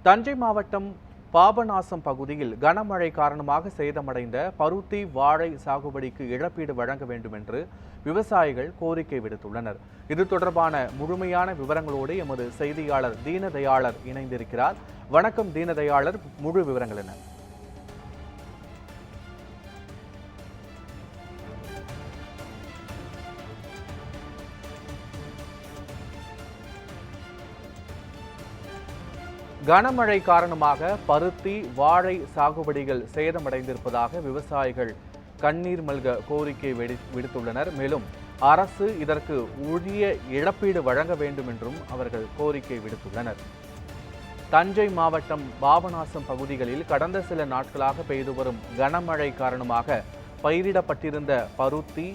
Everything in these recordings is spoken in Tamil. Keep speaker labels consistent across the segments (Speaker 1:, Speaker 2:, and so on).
Speaker 1: தஞ்சை மாவட்டம் பாபநாசம் பகுதியில் கனமழை காரணமாக சேதமடைந்த பருத்தி வாழை சாகுபடிக்கு இழப்பீடு வழங்க வேண்டும் என்று விவசாயிகள் கோரிக்கை விடுத்துள்ளனர். இது தொடர்பான முழுமையான விவரங்களோடு எமது செய்தியாளர் தீனதயாளர் இணைந்திருக்கிறார். வணக்கம் தீனதயாளர், முழு விவரங்கள் என்ன? கனமழை காரணமாக பருத்தி வாழை சாகுபடிகள் சேதமடைந்திருப்பதாக விவசாயிகள் கண்ணீர் மல்க கோரிக்கை விடுத்துள்ளனர். மேலும் அரசு இதற்கு உரிய இழப்பீடு வழங்க வேண்டும் என்றும் அவர்கள் கோரிக்கை விடுத்துள்ளனர். தஞ்சை மாவட்டம் பாபநாசம் பகுதிகளில் கடந்த சில நாட்களாக பெய்து வரும் கனமழை காரணமாக பயிரிடப்பட்டிருந்த பருத்தி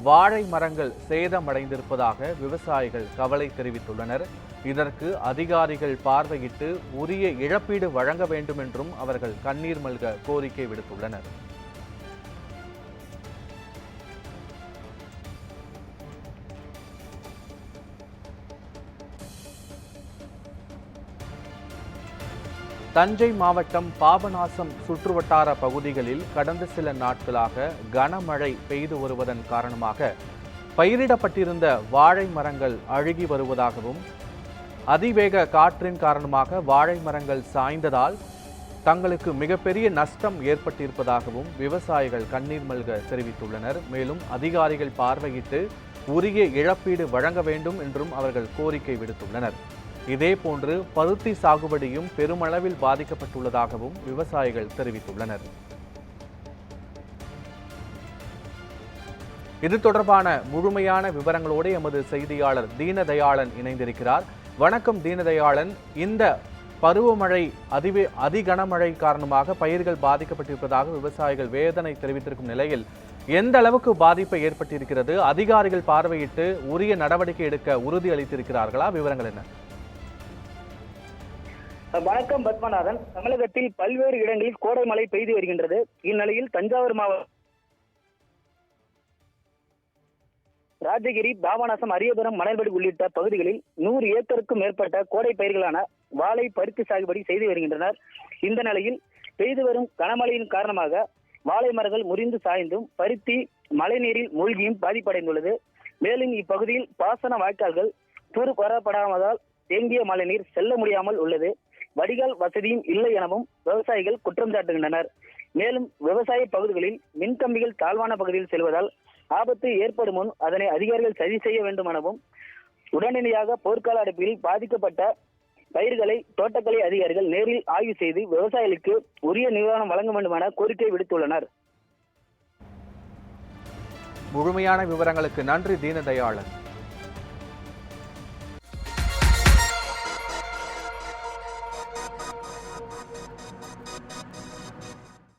Speaker 1: வாழை மரங்கள் சேதமடைந்திருப்பதாக விவசாயிகள் கவலை தெரிவித்துள்ளனர். இதற்கு அதிகாரிகள் பார்வையிட்டு உரிய இழப்பீடு வழங்க வேண்டும் என்றும் அவர்கள் கண்ணீர் மல்க கோரிக்கை விடுத்துள்ளனர். தஞ்சை மாவட்டம் பாபநாசம் சுற்றுவட்டார பகுதிகளில் கடந்த சில நாட்களாக கனமழை பெய்து வருவதன் காரணமாக பயிரிடப்பட்டிருந்த வாழை மரங்கள் அழுகி வருவதாகவும் அதிவேக காற்றின் காரணமாக வாழை மரங்கள் சாய்ந்ததால் தங்களுக்கு மிகப்பெரிய நஷ்டம் ஏற்பட்டிருப்பதாகவும் விவசாயிகள் கண்ணீர் மல்க தெரிவித்துள்ளனர். மேலும் அதிகாரிகள் பார்வையிட்டு உரிய இழப்பீடு வழங்க வேண்டும் என்றும் அவர்கள் கோரிக்கை விடுத்துள்ளனர். இதேபோன்று பருத்தி சாகுபடியும் பெருமளவில் பாதிக்கப்பட்டுள்ளதாகவும் விவசாயிகள் தெரிவித்துள்ளனர். இது தொடர்பான முழுமையான விவரங்களோடு எமது செய்தியாளர் தீனதயாளன் இணைந்திருக்கிறார். வணக்கம் தீனதயாளன், இந்த பருவமழை அதிகனமழை காரணமாக பயிர்கள் பாதிக்கப்பட்டிருப்பதாக விவசாயிகள் வேதனை தெரிவித்திருக்கும் நிலையில் எந்த அளவுக்கு பாதிப்பு ஏற்பட்டிருக்கிறது? அதிகாரிகள் பார்வையிட்டு உரிய நடவடிக்கை எடுக்க உறுதி அளித்திருக்கிறார்களா? விவரங்கள் என்ன?
Speaker 2: வணக்கம் பத்மநாதன். தமிழகத்தில் பல்வேறு இடங்களில் கோடை மழை பெய்து வருகின்றது. இந்நிலையில் தஞ்சாவூர் மாவட்டம் ராஜகிரி, பாபநாசம், அரியபுரம், மணல்படி உள்ளிட்ட பகுதிகளில் 100 ஏக்கருக்கும் மேற்பட்ட கோடை பயிர்களான வாழை, பருத்தி சாகுபடி செய்து வருகின்றனர். இந்த நிலையில் பெய்து வரும் கனமழையின் காரணமாக வாழை மரங்கள் முறிந்து சாய்ந்தும் பருத்தி மழை நீரில் மூழ்கியும் பாதிப்படைந்துள்ளது. மேலும் இப்பகுதியில் பாசன வாய்க்கால்கள் தூர்வாரப்படாததால் தேங்கிய மழை நீர் செல்ல முடியாமல் உள்ளது. வடிகால் வசதியும் இல்லை எனவும் விவசாயிகள் குற்றம் சாட்டுகின்றனர். மேலும் விவசாய பகுதிகளில் மின்கம்பிகள் தாழ்வான பகுதியில் செல்வதால் ஆபத்து ஏற்படும் முன் அதனை அதிகாரிகள் சரி செய்ய வேண்டும் எனவும் உடனடியாக போர்க்கால அடைப்பில் பாதிக்கப்பட்ட பயிர்களை தோட்டக்கலை அதிகாரிகள் நேரில் ஆய்வு செய்து விவசாயிகளுக்கு உரிய நிவாரணம் வழங்க வேண்டும் என கோரிக்கை விடுத்துள்ளனர்.
Speaker 1: முழுமையான விவரங்களுக்கு நன்றி தீனதயாளன்.